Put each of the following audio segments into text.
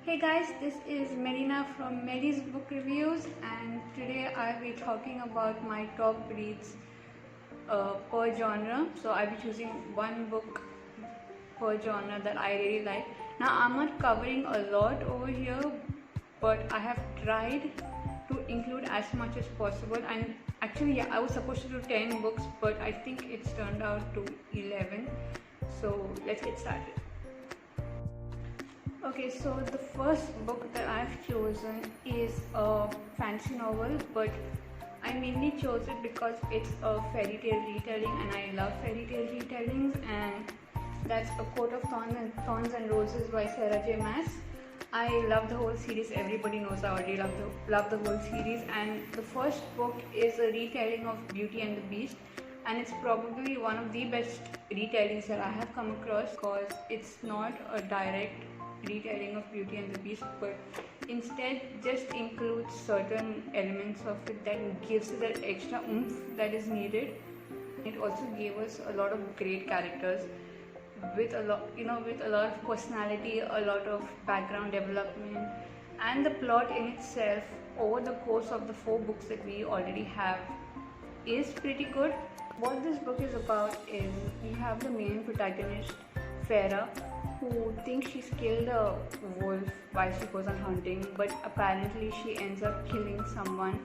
Hey guys, this is Marina from Mary's Book Reviews, and today I'll be talking about my top reads per genre. So I'll be choosing one book per genre that I really like. Now I'm not covering a lot over here, but I have tried to include as much as possible. And actually, yeah, I was supposed to do 10 books, but I think it's turned out to 11. So let's get started. Okay, so the first book that I've chosen is a fantasy novel, but I mainly chose it because it's a fairy tale retelling and I love fairy tale retellings, and that's A Coat of Thorns and Roses by Sarah J. Maas. I love the whole series. Everybody knows I already love the whole series, and the first book is a retelling of Beauty and the Beast, and it's probably one of the best retellings that I have come across because it's not a direct retelling of Beauty and the Beast, but instead just includes certain elements of it that gives it that extra oomph that is needed. It also gave us a lot of great characters with a lot of personality, a lot of background development, and the plot in itself over the course of the 4 books that we already have is pretty good. What this book is about is we have the main protagonist, Farah, who thinks she's killed a wolf while she goes on hunting, but apparently she ends up killing someone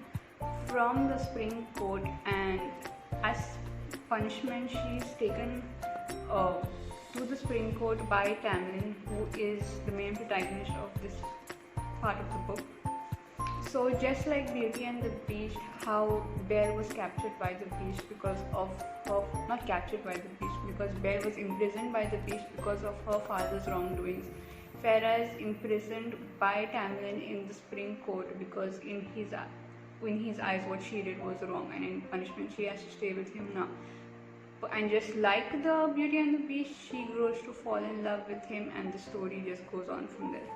from the spring court, and as punishment she's taken to the spring court by Tamlin, who is the main protagonist of this part of the book. So just like Beauty and the Beast, how Belle was captured by the Beast because of her, not captured by the Beast, because Belle was imprisoned by the Beast because of her father's wrongdoings. Farah is imprisoned by Tamlin in the spring court because in his eyes what she did was wrong, and in punishment she has to stay with him now. And just like the Beauty and the Beast, she grows to fall in love with him, and the story just goes on from there.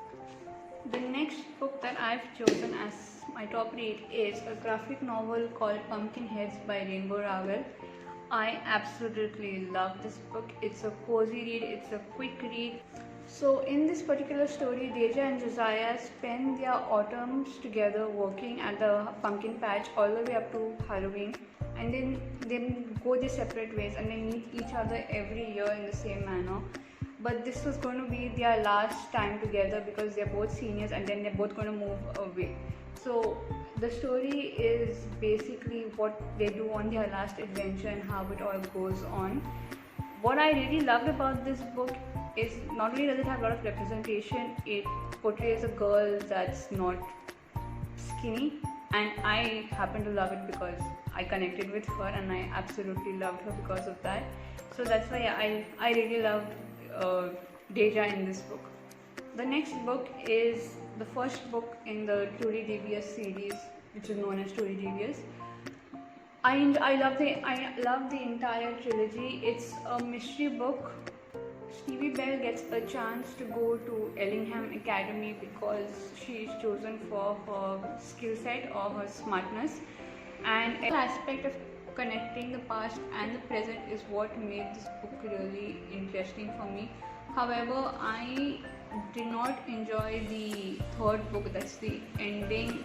The next book that I've chosen as my top read is a graphic novel called Pumpkinheads by Rainbow Rowell. I absolutely love this book. It's a cozy read, it's a quick read. So in this particular story, Deja and Josiah spend their autumns together working at the pumpkin patch all the way up to Halloween, and then go their separate ways, and they meet each other every year in the same manner. But this was going to be their last time together because they're both seniors, and then they're both going to move away. So the story is basically what they do on their last adventure and how it all goes on. What I really loved about this book is not only does it have a lot of representation, it portrays a girl that's not skinny, and I happen to love it because I connected with her and I absolutely loved her because of that. So that's why I really loved Deja in this book. The next book is the first book in the Truly Devious series, which is known as Truly Devious. I love the entire trilogy. It's a mystery book. Stevie Bell gets a chance to go to Ellingham Academy because she is chosen for her skill set or her smartness, and every aspect of connecting the past and the present is what made this book really interesting for me. However, I did not enjoy the third book, that's the ending,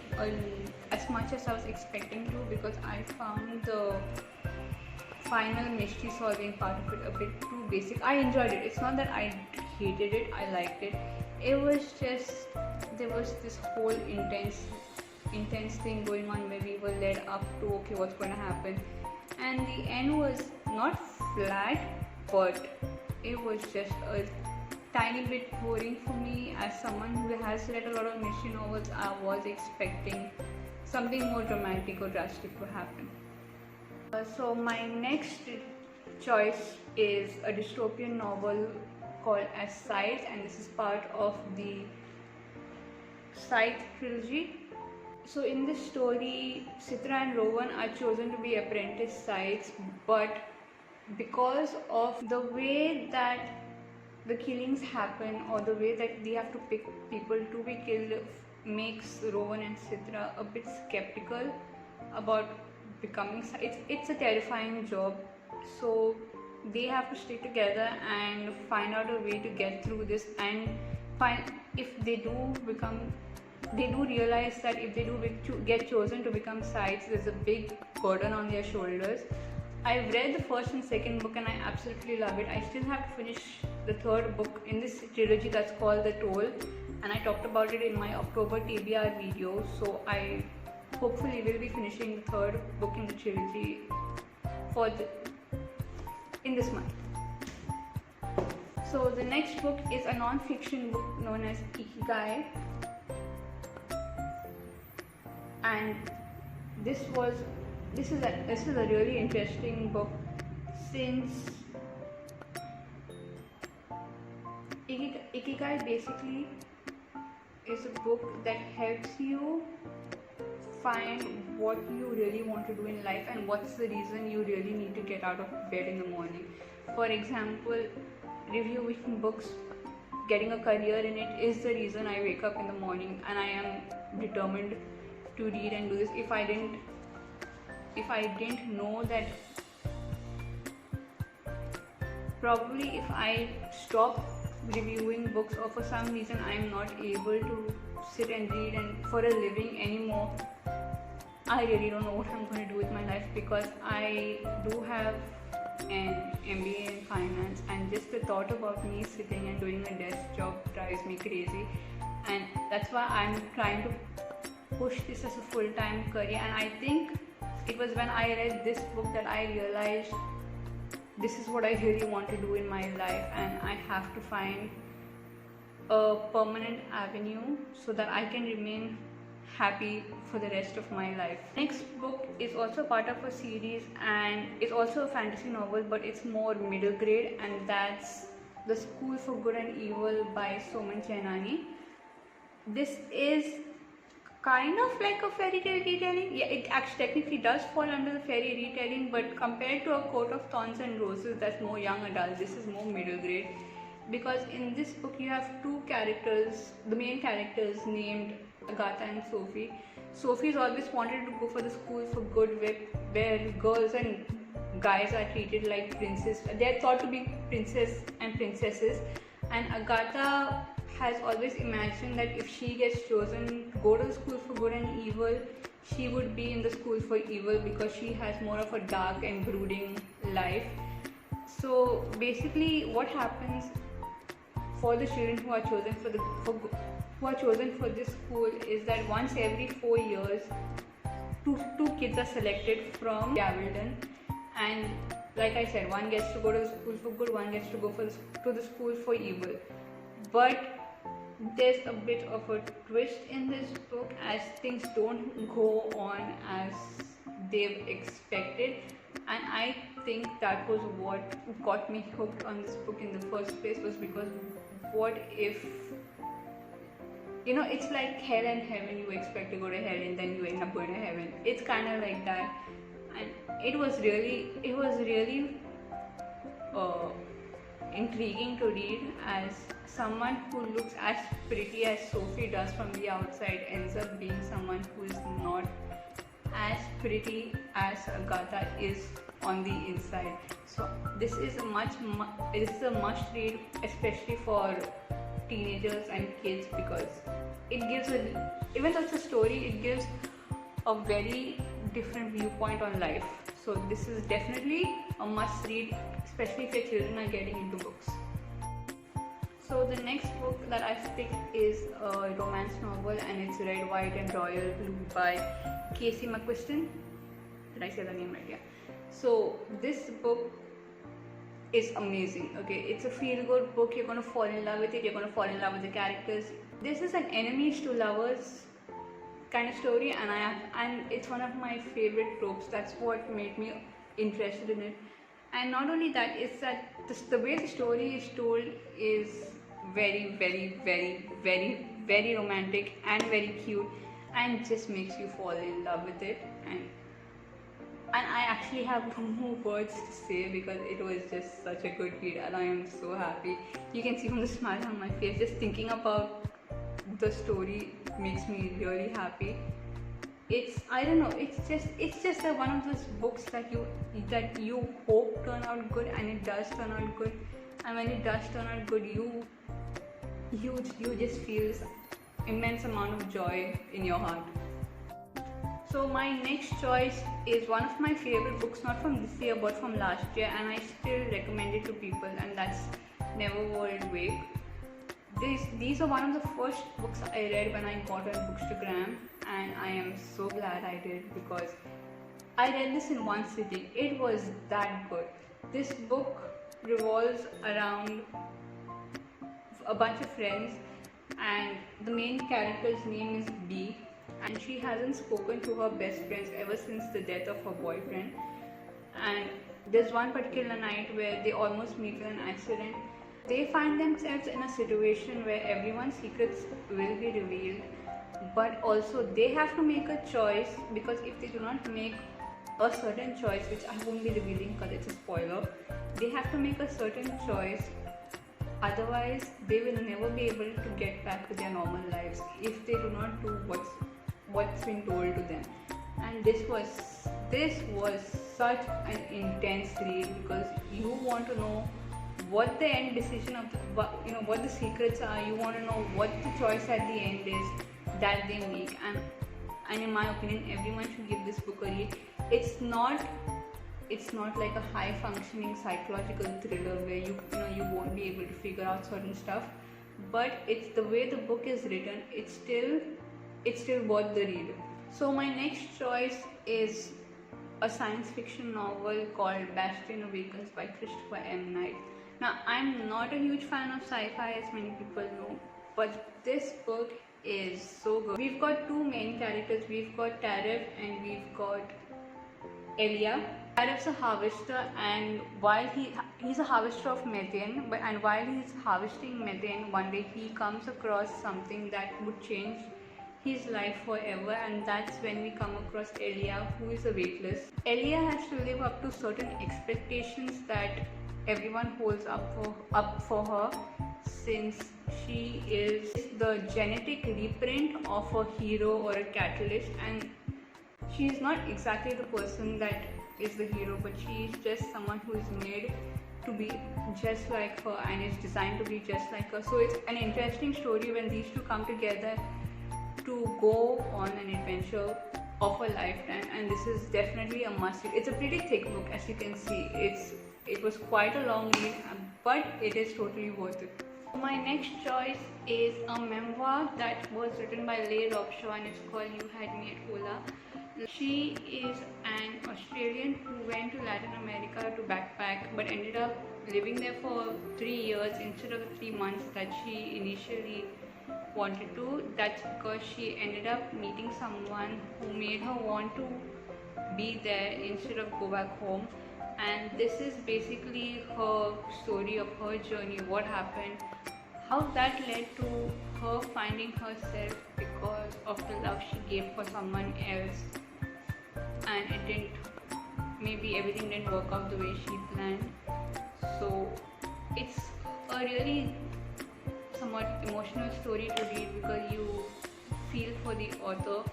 as much as I was expecting to, because I found the final mystery solving part of it a bit too basic. I enjoyed it. It's not that I hated it, I liked it. It was just, there was this whole intense thing going on where we were led up to, okay, what's going to happen, and the end was not flat, but it was just a tiny bit boring for me. As someone who has read a lot of mystery novels, I was expecting something more dramatic or drastic to happen. So my next choice is a dystopian novel called As Scythe, and this is part of the Scythe trilogy. So in this story, Citra and Rowan are chosen to be apprentice scythes, but because of the way that the killings happen, or the way that they have to pick people to be killed, makes Rowan and Citra a bit skeptical about becoming scythes. It's a terrifying job, so they have to stick together and find out a way to get through this and if they do realize that if they do get chosen to become sides, there's a big burden on their shoulders. I've read the first and second book and I absolutely love it. I still have to finish the third book in this trilogy that's called The Toll, and I talked about it in my October TBR video, so I hopefully will be finishing the third book in the trilogy in this month. So the next book is a non-fiction book known as Ikigai, and this is a really interesting book, since Ikigai basically is a book that helps you find what you really want to do in life and what's the reason you really need to get out of bed in the morning. For example, reviewing books, getting a career in it is the reason I wake up in the morning and I am determined to read and do this. If I didn't know that, probably if I stop reviewing books or for some reason I am not able to sit and read and for a living anymore, I really don't know what I'm going to do with my life, because I do have an MBA in finance, and just the thought about me sitting and doing a desk job drives me crazy, and that's why I'm trying to push this as a full-time career. And I think it was when I read this book that I realized this is what I really want to do in my life, and I have to find a permanent avenue so that I can remain happy for the rest of my life. Next book is also part of a series and it's also a fantasy novel, but it's more middle grade, and that's The School for Good and Evil by Soman Chainani. This is kind of like a fairy tale retelling. Yeah, it actually technically does fall under the fairy retelling, but compared to A Court of Thorns and Roses, that's more young adult, this is more middle grade. Because in this book you have two characters, the main characters named Agatha and Sophie. Sophie's always wanted to go for the school for good, where girls and guys are treated like princes. They are thought to be princes and princesses, and Agatha has always imagined that if she gets chosen to go to the school for good and evil, she would be in the school for evil because she has more of a dark and brooding life. So basically what happens for the children who are chosen for this school is that once every 4 years, two kids are selected from Gavildon, and like I said, one gets to go to the school for good, one gets to go to the school for evil. But there's a bit of a twist in this book, as things don't go on as they've expected, and I think that was what got me hooked on this book in the first place, was because what if, it's like hell and heaven. You expect to go to hell and then you end up going to heaven. It's kind of like that, and it was really intriguing to read, as someone who looks as pretty as Sophie does from the outside ends up being someone who is not as pretty as Agatha is on the inside. So this is a must read, especially for teenagers and kids, because it gives even though it's a story, it gives a very different viewpoint on life. So this is definitely a must read, especially if your children are getting into books. So the next book that I've picked is a romance novel, and it's Red, White and Royal Blue by Casey McQuiston. Did I say the name right? Yeah. So this book is amazing. Okay, it's a feel-good book. You're going to fall in love with it. You're going to fall in love with the characters. This is an enemies to lovers kind of story, and it's one of my favorite tropes. That's what made me interested in it. And not only that, it's that the way the story is told is very, very, very, very, very romantic and very cute, and just makes you fall in love with it. And I actually have no more words to say, because it was just such a good read, and I am so happy. You can see from the smile on my face, just thinking about the story makes me really happy. I don't know, it's just one of those books that you hope turn out good, and it does turn out good. And when it does turn out good, you just feel this immense amount of joy in your heart. So my next choice is one of my favorite books, not from this year but from last year, and I still recommend it to people, and that's Neverword Wake. These are one of the first books I read when I got on Bookstagram, and I am so glad I did because I read this in one sitting. It was that good. This book revolves around a bunch of friends, and the main character's name is B, and she hasn't spoken to her best friends ever since the death of her boyfriend. And there's one particular night where they almost meet in an accident. They find themselves in a situation where everyone's secrets will be revealed, but also they have to make a choice, because if they do not make a certain choice, which I won't be revealing because it's a spoiler, they have to make a certain choice, otherwise they will never be able to get back to their normal lives if they do not do what's been told to them. And this was such an intense read, because you want to know what the end decision of what the secrets are. You want to know what the choice at the end is that they make, and in my opinion everyone should give this book a read. It's not like a high functioning psychological thriller where you won't be able to figure out certain stuff, but it's the way the book is written, it's still worth the read. So my next choice is a science fiction novel called Bastion Awakens by Christopher M. Knight. Now, I'm not a huge fan of sci-fi, as many people know, but this book is so good. We've got two main characters. We've got Taref and we've got Elia. Taref's a harvester, and while he's a harvester of methane, and while he's harvesting methane, one day he comes across something that would change his life forever, and that's when we come across Elia, who is a weightless. Elia has to live up to certain expectations that everyone holds up for her, since she is the genetic reprint of a hero or a catalyst, and she is not exactly the person that is the hero, but she is just someone who is made to be just like her and is designed to be just like her. So it's an interesting story when these two come together to go on an adventure of a lifetime, and this is definitely a must read. It's a pretty thick book, as you can see. It was quite a long read, but it is totally worth it. My next choice is a memoir that was written by Leigh Robshaw, and it's called You Had Me at Hola. She is an Australian who went to Latin America to backpack, but ended up living there for 3 years instead of the 3 months that she initially wanted to. That's because she ended up meeting someone who made her want to be there instead of go back home. And this is basically her story of her journey, what happened, how that led to her finding herself because of the love she gave for someone else, and maybe everything didn't work out the way she planned. So it's a really somewhat emotional story to read, because you feel for the author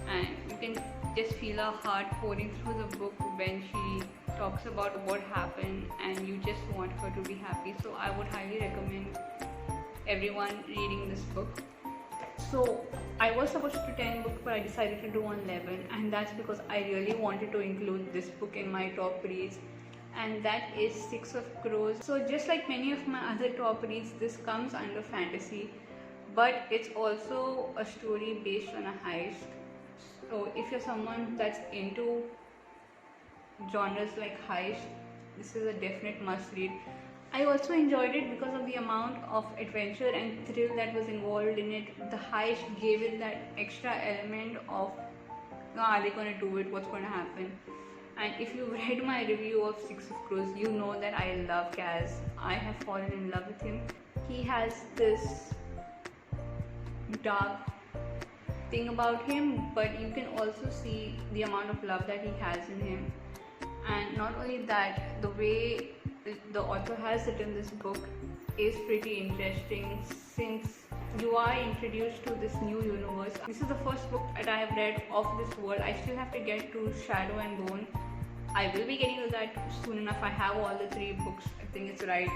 and you can just feel her heart pouring through the book when she talks about what happened, and you just want her to be happy. So I would highly recommend everyone reading this book. So I was supposed to do 10 books, but I decided to do 11, and that's because I really wanted to include this book in my top reads, and that is Six of Crows. So just like many of my other top reads, this comes under fantasy, but it's also a story based on a heist. So if you're someone that's into genres like heist, this is a definite must read. I also enjoyed it because of the amount of adventure and thrill that was involved in it. The heist gave it that extra element of, are they going to do it, what's going to happen. And if you've read my review of Six of Crows, you know that I love Kaz. I have fallen in love with him. He has this dark thing about him, but you can also see the amount of love that he has in him. And not only that, the way the author has written this book is pretty interesting, since you are introduced to this new universe. This is the first book that I have read of this world. I still have to get to Shadow and Bone. I will be getting to that soon enough. I have all the 3 books. I think it's right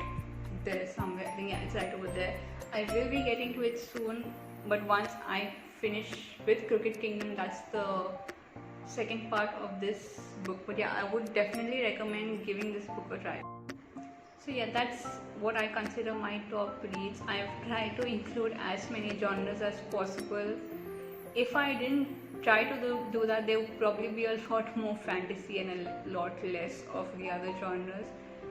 there somewhere. I think yeah, it's right over there. I will be getting to it soon, but once I finish with Crooked Kingdom, that's the second part of this book. But yeah, I would definitely recommend giving this book a try. So yeah, that's what I consider my top reads. I've tried to include as many genres as possible. If I didn't try to do that, there would probably be a lot more fantasy and a lot less of the other genres.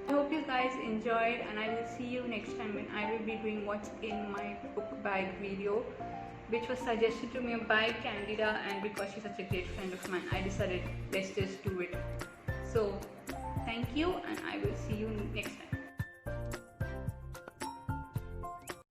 I hope you guys enjoyed, and I will see you next time when I will be doing what's in my book bag video, which was suggested to me by Candida, and because she's such a great friend of mine, I decided let's just do it. So thank you, and I will see you next time.